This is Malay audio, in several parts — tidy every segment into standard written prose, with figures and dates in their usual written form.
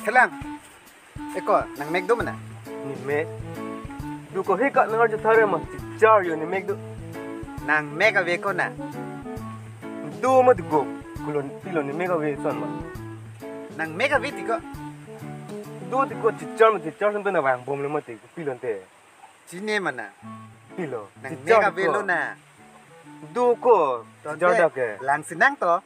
Kelang, eko nang meg do mana? Ni meg, du ko heka nang arjo thare ma jar yo ni meg do. Nang meg ave ko na. Du ma du go, kulon pilon ni meg ave son ma. Nang meg ave ti ko. Du ti ko jar san na wang bom le ma ti pilon te. Cine mana? Pilo. Nang meg ave lo na. Du ko jar da ke. Lang sinang to.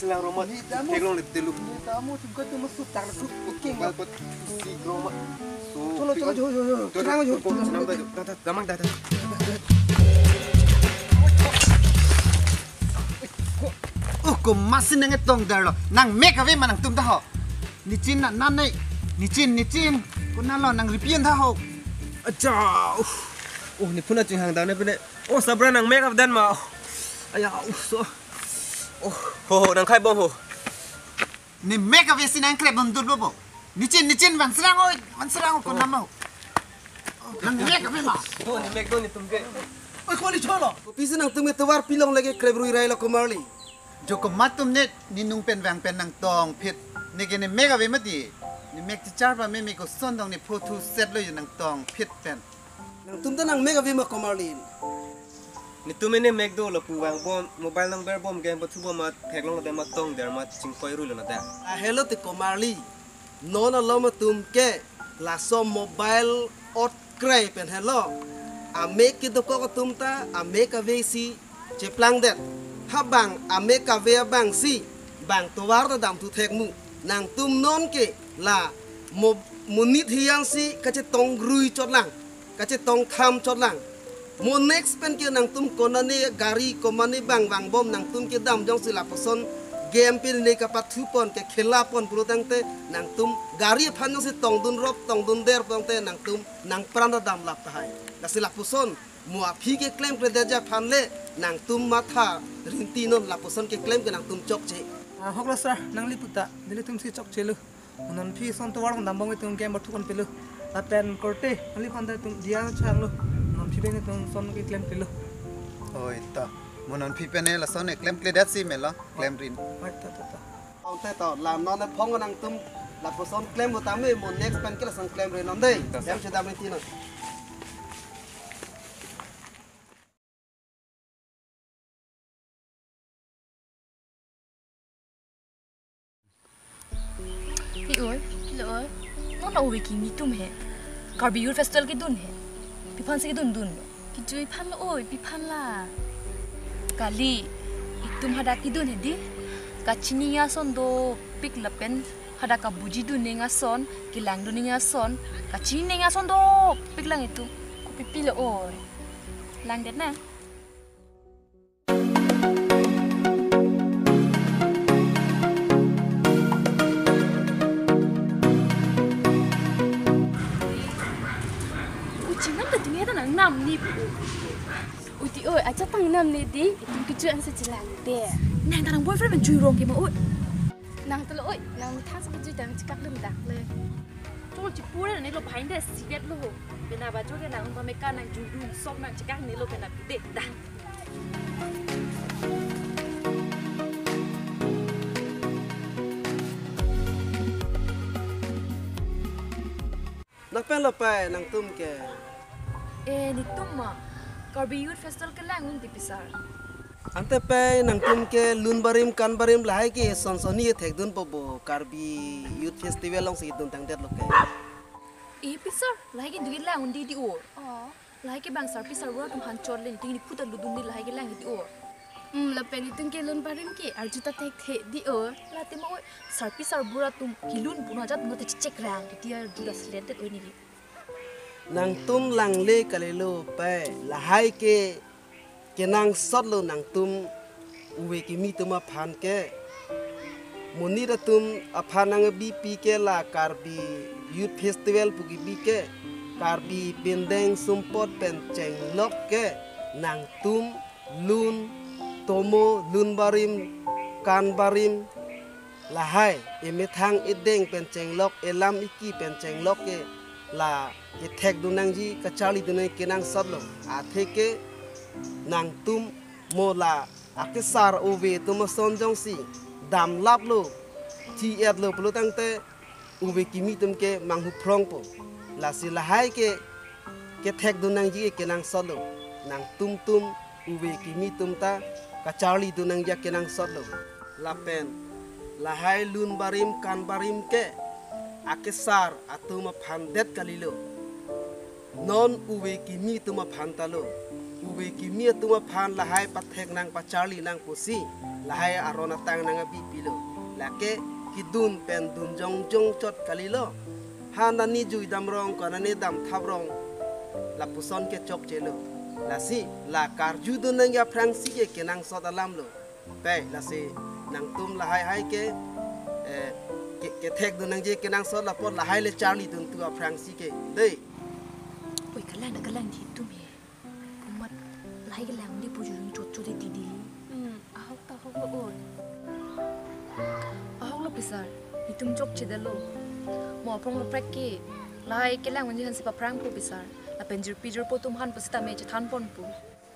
Selang romat, teglong le telu. Kamu juga tu masuk tar cooking. Balpot si romat. Cholo. Terang jo. Senam dah. Gamang dah. Ko masin nang tong dar lo. Nang meg ave manang tum ta ho. Ni chin na nan nei. Ni chin. Ko na lo nang ripian ta ho. Acha. Ni puna chung hang dah ne pene. Sabra nang make up dan ma. Aya, so. Ho, nang khai bom ho. Ni meg ave sinang krep bom dur bo. Ni chin wan serang ko nam ho. Nang meg ave ma. Ni make do ni tumke. Oi kholi cholo. Pisi nang tume tawar pilong lagi krebrui rai la komarli. Joko matum net ni nung pen wang pen nang tong pit. Ni gene meg ave mati. Ni meg ti char ba me ko son dong ni photo set lo nang tong pit pen. Nang tumta nang meg ave ma komarli. Ni tume ne make do la pu wang bom mobile number bom game batu bom ma theglong de ma tong der ma ching koi ru lo na da. Hello te komarli. Non a loma tumke la so mobile ot krai pen hello. A make it ko tumta a make ave si cheplang det. Habang a make ave bang si bang tawar da dam tu thek mu. Nang tum non ke la munit hiang si kache tong rui chot lang. Kache tong tham chot lang. Mo next pen ke nang tum konani gari komani bang bom nang tum ke dam jong sila person game pin ne kapat thupon ke khela pon purutang te nang tum gari phan jong si tong dun rop tong dun der pon te nang tum nang pranda dam lap ta hai la sila person mo aphi ke claim ke deja phan le nang tum matha rinti non la person ke claim ke nang tum chok che hokla sir nang liputa dili tum si chok chelu unon phi son to war dam bang tum game bathukon pelu la pen korte ali phanda tum dia changlo Pibeng itu son ke klaim pelo. Oh itu. Monon pipene la son klaim kledat si melo klaim rin. Ta. Ông ta tao làm non phong nang tum la person claim của tami mo next pen ke la sang claim re non dei. Em che dam rinti non. Oi. Non au ki mi tum he. Carbiur festival ki dun he. Pipan se dun ki jui pan lo oi pipan la kali itum hada ki dun hedi ka chini ya son do pik lapen hada ka buji dun ne nga son ki lang dun nga son ka chini ne nga son do pik lang itu ko pipi lo oi lang det na nam ni uti oi acha tang nam ni di itum ki chuan se chilang te nang tarang boyfriend men chui rong ki ma oi nang tlo oi nang thang se ki chui tang chikak lim dak le Tuh cipur ni lo paling deh sivet lo. Bena baju ke nang pameka nang judu sok nang cekak ni lo bena pide dah. Nak pen lo pai nang tum ke. Ni tum ma. Karbi Youth Festival ke lang undi pisar. Ante pai nang tum ke lun barim kan barim lahai ke sonsoni thek dun pobo karbi youth festival long sig dun tang det lo ke. Pisar, lagi duit lang undi di or. Lagi bang sar pisar bro tum hancur len tinggi putar ludun ni lagi lang di or. Lepen itu ke lon barim ke arjuta tek di or. Lati mau sar pisar bro tum hilun pun aja tum cek rang dia juga selentet oi ni. Nang tum lang le kalelo pai lahai ke nang sot lo nang tum uwe ki mi tum aphan ke muni ra tum aphan nang bi pi ke la karbi youth festival pugi bi ke karbi bendeng sumpot pen cheng lok ke nang tum lun tomo lun barim kan barim lahai emethang ideng pen cheng lok elam iki pen cheng lok ke la ithek dunang ji kachali dunai kenang sablo athe ke nang tum mola akesar uwe tum sonjong si dam lap lo ti et lo plo tang te uwe kimi tum ke manghu prong po la si lahai ke thek dunang ji kenang sablo nang tum uwe kimi tum ta kachali dunang ja kenang sablo la pen lahai lun barim kan barim ke akesar atuma phandet kalilo non uwe kimi tuma phantalo uwe kimi tuma phan lahai pathek nang pachali nang pusi lahai arona tang nang bi pilo lake kidun pen dun jong chot kalilo hanani jui damrong kanani dam thabrong la puson ke chok chelo lasi la karju dun nang ya frangsi ke kenang sodalam lo pe lasi nang tum lahai hai ke thek dun nang je kenang sod la pot lahai le charli dun tu frangsi ke dei Oi kalang di tum he. Kumat lagi ke lang di pujurung cot di di. Ahok tak ahok lo or. Ahok lo pisar. Itum jok cedelo. Mo prong lo prek ke. Lai ke lang unji han sipa prang po pisar. La penjir pijur po tum han pasita me chan pon po.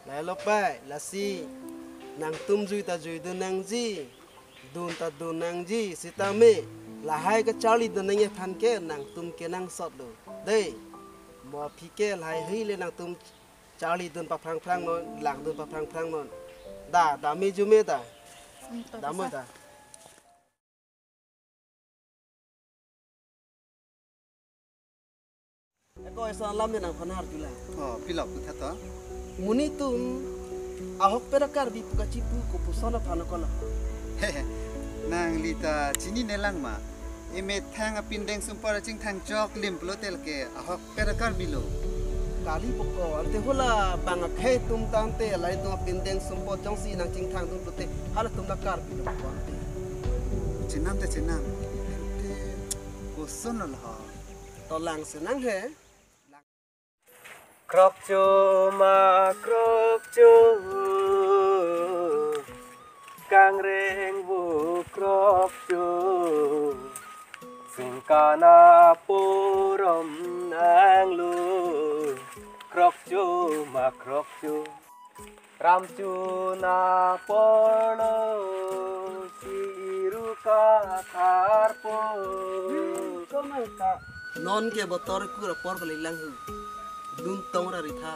lai lo pai lasi nang tum jui ta jui dun nang ji dun ta dun nang ji sita me lahai ka charli dun nang ye phan ke nang tum ke nang sod lo dei mo phike lai hi le nang tum charli dun pa phang mon lang dun pa phang mon da me ju me da da mo da eko esa lam ne nang phanar jula pilok tu thata. muni tum ahok perakar bi puka cipu ko pusana phana kola Nang lita chini nelang ma. Ime thang apindeng sumpara ching thang chok lim plotel ke ahok perakar bilo. kali poko ante hola banga khai tum tante lai tum pindeng sumpo jongsi nang ching thang tum pute hala tum da kar bi lo ante Chinam te chinam. Te koson lo ha. to lang senang he Krok chu ma krok chu kang reng vu krok chu singkana purom nang lu krok chu ma krok chu ram chu na porno siru ka thar po ko mai ka non ke botor ku ra por ko lang hu dun tong ra ri tha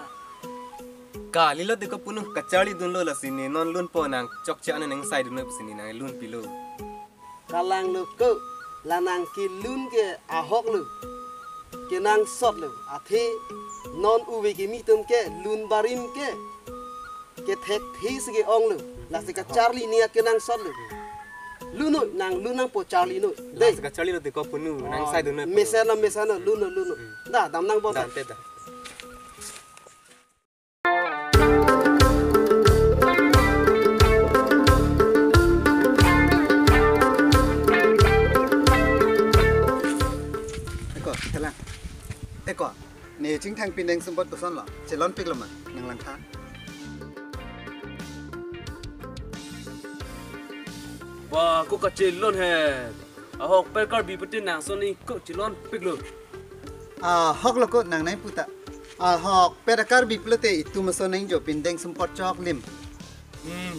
Kali lo deko punuh kacali dun lo la sini non lun po nang chok cha nang sai dun sini nang lun pilo. kalang lu ko lanang ki lun ke ahok lu ke nang sot lu athe non uwe ke mi tum ke lun barim ke thek this ke ong lu la se ka charli nia ke nang sot lu luno nang po charli no Dei kacali lo deko punuh nang sai dun. mesana luno da dam nang bo Dan teda. Eko, ne ching thang pindeng sumpot koson lo. Chelon pik lo ma nang lang tha. Wah, kok kecil lon he. Ahok perkar bi betin nang soni kok cilon pik lo. hok lo ko nang nai puta hok pera karbi plate itu maso nang jo pindeng sempot chok lim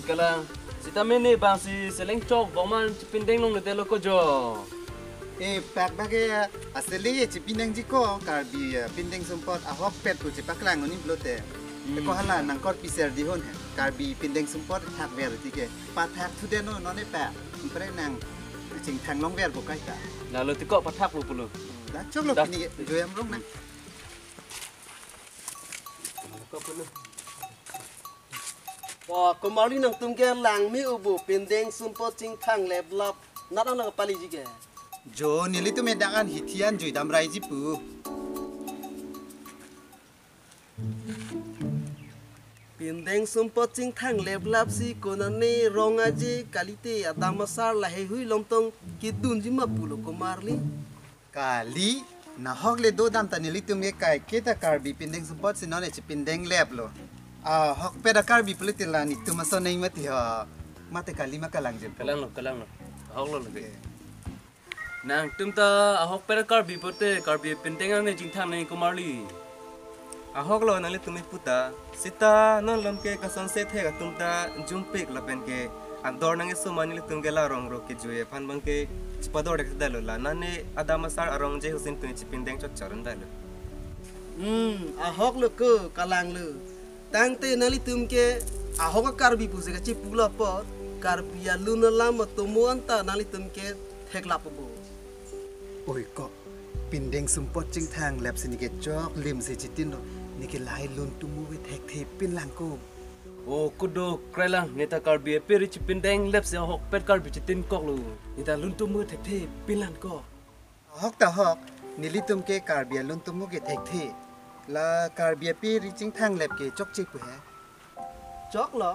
Kalang. Si tami ni bang si seleng chok boman pindeng nong nete lo ko jo. pak bage asli ye ci pindeng jiko karbi pindeng sempot hok pet ku ci paklang ni blote ko hala nang kor piser di hon karbi pindeng sempot thak ver ti ke pa thak tu de no ne pa pre nang ching thang long ver ko kai ta Lalu tikok patak lu pulu. da chok lo ni jo yam rong nang Wah, kemari nang tumke lang mi ubu pendeng sumpot cing thang leblap. Natang lang pali jige. jo nili tu medangan hitian jui dam rai ji pu Pendeng sumpot cing thang leblap si konane rong aje kalite adamasar lahe hui lomtong kidun jima pulo komarli. kali na hok le do dam ta nili tu me kai ke ta karbi pindeng support si none chi pindeng lab lo hok pe da karbi plite la ni tu maso nei mati ha mate kali ma kalang jem Kalang lo. Ahok lo lagi. Nang tum ta ahok pera karbi pote karbi pintengan ni jingthang ni kumarli. Ahok lo nali tumi puta sita non lom ke kason se the ga tumta jumpik la pen ke andor nang su manili tumge la rong ro ke juye phan bang ke spador de dalo la nane adama sar arong je husin tuni chipindeng chot charan dalo Ahok lo ke kalang lo. Tang te nali tumke ahok karbi puse ka chipula pot karbi aluna lama tomuanta nali tumke theklap bo. oi ko pindeng support ching thang lab si ni ke chok lim si chitin lo ni ke lai lun tu mu we thek the pin lang ko Oh kudo krelang neta karbi peri chipindeng lep se ahok pet karbi chitin kok lu. Nita luntu mu thek the pilan ko. hok ta hok nili tum ke karbi lun tu mu ke thek the la karbi pi ri ching thang lab ke chok chik pu he Chok lo.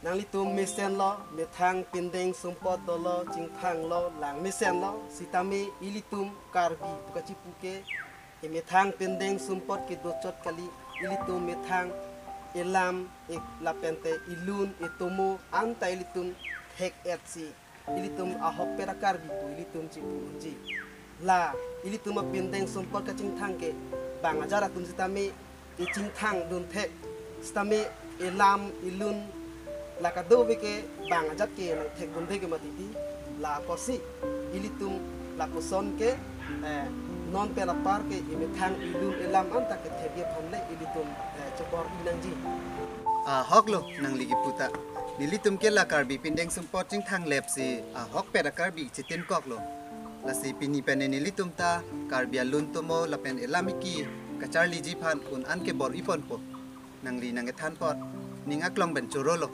Nang li tum mesen lo me thang pendeng sumpot do lo cing thang lo lang mesen lo sitame ilitum karbi ka chipuke e me thang pendeng sumpot ke do chot kali ilitum me thang elam ek lapente ilun etomo anta ilitum hek etsi ilitum ahok pera karbi tu ilitum chipuji la ilitum pendeng sumpot ka cing thang ke bang ajara tum sitame e cing thang dun thek sitame elam ilun la kado ke bang ajat ke nang thek dun thek matiti la kosi ilitum la koson ke non pera par ke ime thang ilun elam anta ke thek ye phamle ilitum chobor inangji hok lo nang ligi puta nili tum ke la karbi pindeng support ching thang lab si hok pe da karbi chitin kok lo la si pini pen nili tum ta karbi alun tumo la pen elamiki kachar li ji phan un an ke bor ipon po nang li nang ke than pot ning aklong ben choro lo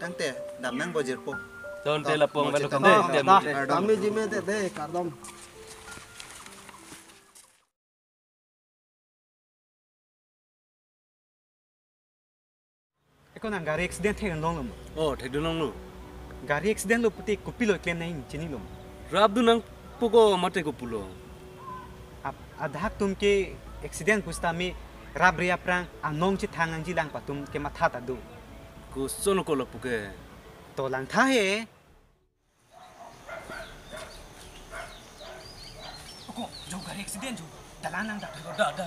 tangte dam nang bojir po Don te la pong velo Tom, kande Tom, tem. Tom. kami jime de kardom Eko nang gari accident he nong lom. Oh thek dunong lu. Gari accident lo puti kupilo claim nai chini lom. Rab dunang puko mate ko pulo. Adhak tum ke accident pusta mi rabria prang anong chi thangang ji lang patum ke matha ta du. Ku sono ko lo puke. To lang tha he. Oko jo gari accident jo. Dalan lang da. Da.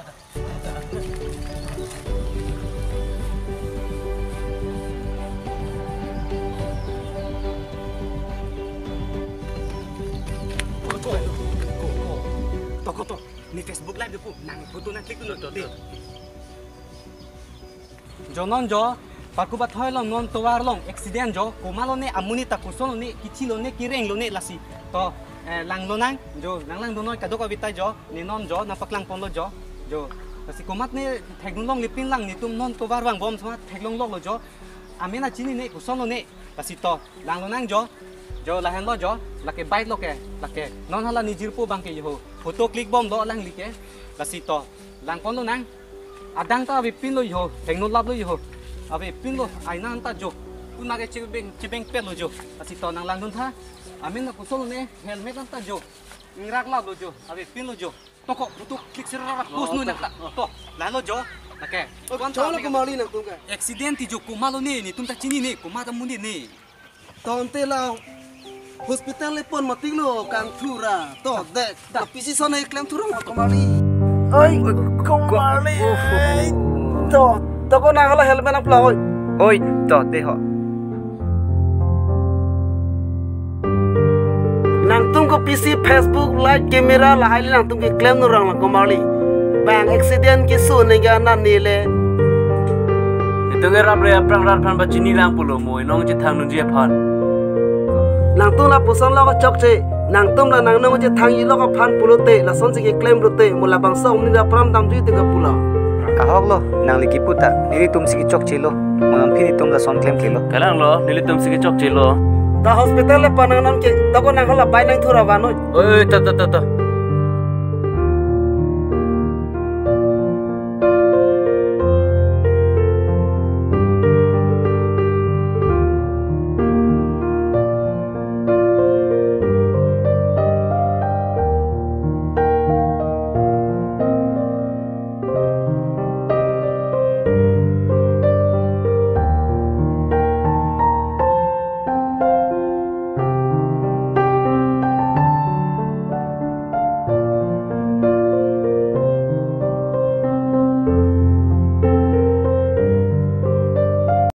To ni Facebook live po nang photo na click no to. Jonon jo paku ba thoi long non towar long accident jo komalo ne amuni ta kuson ne kichi lo ne kireng lo ne lasi to lang lo nang jo lang dono ka do ka bitai jo ni non jo na paklang pon lo jo lasi komat ne thegnung long lipin lang ni tum non towar wang bom sama theglong lo jo amena chini ne kuson lo ne lasi to lang lo nang jo lahan lo jo lake bite lo ke lake non hala ni jirpo bang ke yo photo click bom lo lang like lasi to lang pon lo nang adang ta bipin lo yo thengno lab lo yo abe pin lo aina anta jo kuna ke chibeng pe lo jo lasi to nang lang dun tha amin na kusol ne helmet anta jo ngrak lab lo jo abe pin lo jo toko photo click sira pus no nak to lan lo jo lake cholo kemari nang tumke accident jo kumalo ne ni tumta chini ne kumata mundi ne tonte la hospital le pon matik lo kan thura to dek tapi si sone klem thura ma komali oi komali to ko na hala helmet na pla oi to de ho nang tung ko PC Facebook live camera la haili nang tung ke claim no rang la komali bang accident ke so ne ga nan ni le itu ngerap re aprang ran phan ba chini lang pulo moi nong je thang nu je phan nang tung la pusan la ko chok che nang tum la nang nong je thang yi lo ko phan pulo te la son ke claim ro te mula bang sa umni na pram dam ju te ga pula ahok lo nang ligi puta nili tum sigi chok chilo mangam phini tum la son claim kilo kalang lo nili tum sigi chok chilo ta hospital le panang nam ke ta ko nang hala bai nang thura ba no oi ta